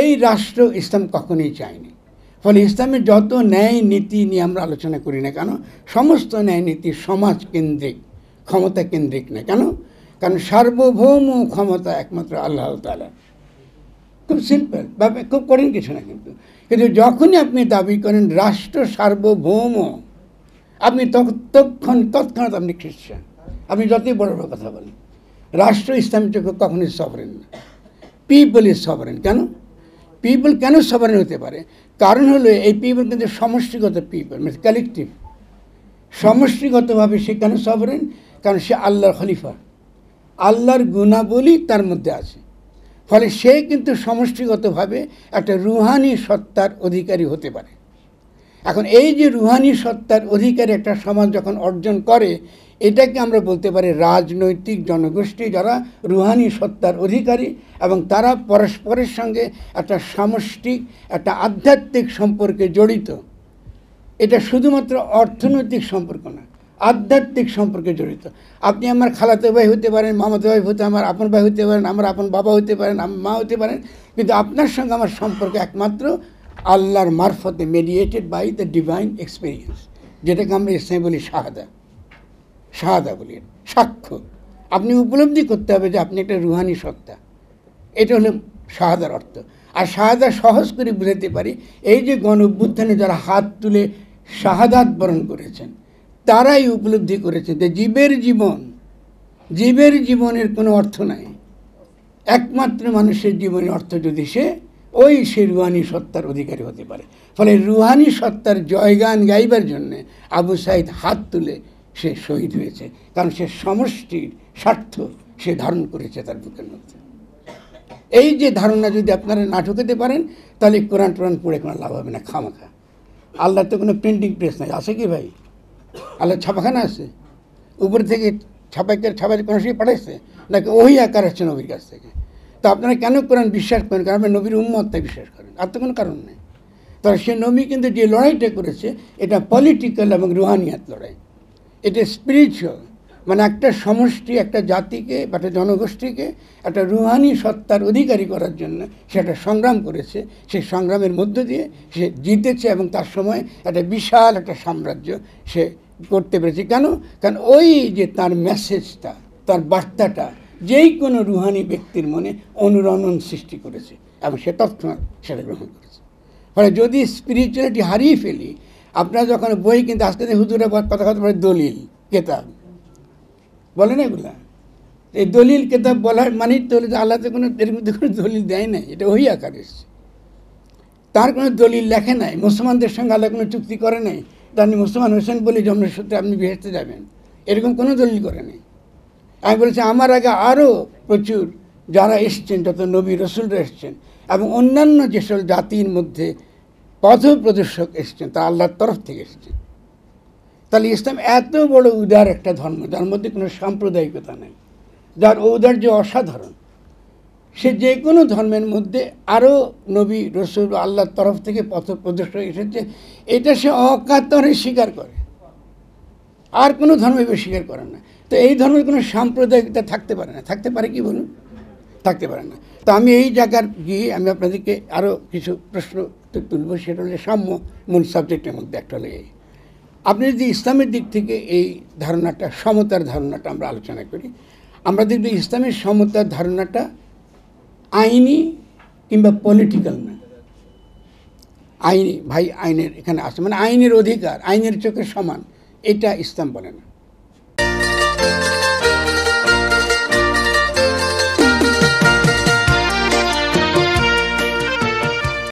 এই রাষ্ট্র ইসলাম কখনোই চায়নি। ফলে ইসলামের যত ন্যায় নীতি নিয়ে আমরা আলোচনা করি না কেন, সমস্ত ন্যায় নীতি সমাজ কেন্দ্রিক, ক্ষমতা কেন্দ্রিক না কেন, কারণ সার্বভৌম ক্ষমতা একমাত্র আল্লাহ তাআলা। খুব সিম্পল, খুব কঠিন কিছু না। কিন্তু যখনই আপনি দাবি করেন রাষ্ট্র সার্বভৌম, আপনি তৎক্ষণাৎ আপনি খ্রিস্টান। আপনি যতই বড় বড় কথা বলেন, রাষ্ট্র ইসলামের চোখে কখনোই সভরেন না। People is sovereign. কেন পিপল কেন সভরেন হতে পারে? কারণ হলো এই পিপল কিন্তু সমষ্টিগত পিপল, মানে কালেকটিভ। সমষ্টিগতভাবে সে কেন সভরেন? কারণ সে আল্লাহর খলিফা, আল্লাহর গুণাবলী তার মধ্যে আছে। ফলে সে কিন্তু সমষ্টিগতভাবে একটা রুহানি সত্তার অধিকারী হতে পারে। এখন এই যে রুহানি সত্তার অধিকারী একটা সমাজ যখন অর্জন করে, এটাকে আমরা বলতে পারি রাজনৈতিক জনগোষ্ঠী যারা রুহানি সত্তার অধিকারী, এবং তারা পরস্পরের সঙ্গে একটা সামষ্টিক, একটা আধ্যাত্মিক সম্পর্কে জড়িত। এটা শুধুমাত্র অর্থনৈতিক সম্পর্ক না, আধ্যাত্মিক সম্পর্কে জড়িত। আপনি আমার খালাতো ভাই হতে পারেন, মামাতো ভাই হতে, আমার আপন ভাই হতে পারেন, আমার আপন বাবা হতে পারেন, আমার মা হতে পারেন, কিন্তু আপনার সঙ্গে আমার সম্পর্ক একমাত্র আল্লাহর মারফতে, mediated by the divine experience, যেটাকে আমরা ইসলামে বলি শাহাদা। শাহাদা বলি সাক্ষ্য। আপনি উপলব্ধি করতে হবে যে আপনি একটা রুহানি সত্তা। এটা হলো শাহাদার অর্থ। আর শাহাদা সহজ করে বুঝাতে পারি, এই যে গণ অভ্যুত্থানে যারা হাত তুলে শাহাদাত বরণ করেছেন, তারাই উপলব্ধি করেছেন যে জীবের জীবনের কোনো অর্থ নাই। একমাত্র মানুষের জীবনের অর্থ যদি সে রুহানি সত্তার অধিকারী হতে পারে। ফলে রুহানি সত্তার জয়গান গাইবার জন্যে আবু সাঈদ হাত তুলে সে শহীদ হয়েছে, কারণ সে সমষ্টির স্বার্থ সে ধারণ করেছে তার বুকের মধ্যে। এই যে ধারণা যদি আপনারা না ঢুকাতে পারেন, তাহলে কোরআন টোরআন পড়ে কোনো লাভ হবে না, খামাখা। আল্লাহ তো কোনো প্রিন্টিং প্রেস নাই, আছে কি ভাই? আল্লাহ ছাপাখানা আছে? উপর থেকে ছাপাই কোনো সঙ্গে পাঠাইছে নাকি ওই আকার আসছে নবীর কাছ থেকে? তো আপনারা কেন কোরআন বিশ্বাস করেন? কারণ আপনি নবীর উম্মত তাই বিশ্বাস করেন, আর তো কোনো কারণ নেই। তবে সে নবী কিন্তু যে লড়াইটা করেছে, এটা পলিটিক্যাল এবং রুহানিয়াত লড়াই, এটা স্পিরিচুয়াল। মানে একটা সমষ্টি, একটা জাতিকে বা একটা জনগোষ্ঠীকে একটা রুহানি সত্তার অধিকারী করার জন্য সে একটা সংগ্রাম করেছে। সেই সংগ্রামের মধ্য দিয়ে সে জিতেছে, এবং তার সময় একটা বিশাল একটা সাম্রাজ্য সে করতে পেরেছে। কেন? কারণ ওই যে তার মেসেজটা, তার বার্তাটা যেই কোনো রুহানি ব্যক্তির মনে অনুরণন সৃষ্টি করেছে, এবং সে তৎক্ষণাৎ সেটা গ্রহণ করেছে। ফলে যদি স্পিরিচুয়ালিটি হারিয়ে ফেলি, আপনারা যখন বই কিন্তু আজকে হুজুরা কথা বলে দলিল কেতাব বলে না, এগুলা এই দলিল কেতাব বলার মানেই তো হলো যে আল্লাহ তো কোনো এর মধ্যে কোনো দলিল দেয় নাই, এটা ওই আকার এসছে। তার কোনো দলিল লেখে নাই, মুসলমানদের সঙ্গে আল্লাহ কোনো চুক্তি করে নাই, আপনি মুসলমান হোসেন বলে জন্মের সূত্রে আপনি বেহেশতে যাবেন, এরকম কোনো দলিল করে নেই। আমি বলেছি আমার আগে আরও প্রচুর যারা এসছেন, যত নবী রসুলরা এসছেন, এবং অন্যান্য যেসব জাতির মধ্যে পথ প্রদর্শক এসছেন, তা আল্লাহর তরফ থেকে এসছেন। তাহলে ইসলাম এত বড় উদার একটা ধর্ম, যার মধ্যে কোনো সাম্প্রদায়িকতা নেই, যার ঔদার্য অসাধারণ। সে যে কোনো ধর্মের মধ্যে আরও নবী রসুল আল্লাহর তরফ থেকে পথ প্রদর্শক এসেছে, এটা সে অকাতরে স্বীকার করে, আর কোনো ধর্মে স্বীকার করে না। তো এই ধর্মের কোনো সাম্প্রদায়িকতা থাকতে পারে না। থাকতে পারে কি বলুন? থাকতে পারে না। তো আমি এই জায়গার গিয়ে আমি আপনাদেরকে আরও কিছু প্রশ্ন তুলব। সেটা হলে সাম্য, মূল সাবজেক্টের মধ্যে একটা হলে এই, আপনি যদি ইসলামের দিক থেকে এই ধারণাটা, সমতার ধারণাটা আমরা আলোচনা করি, আমরা দেখব ইসলামের সমতার ধারণাটা আইনি কিংবা পলিটিক্যাল না। আইনি, ভাই আইনের এখানে আসে, মানে আইনের অধিকার, আইনের চোখে সমান, এটা ইসলাম বলে না।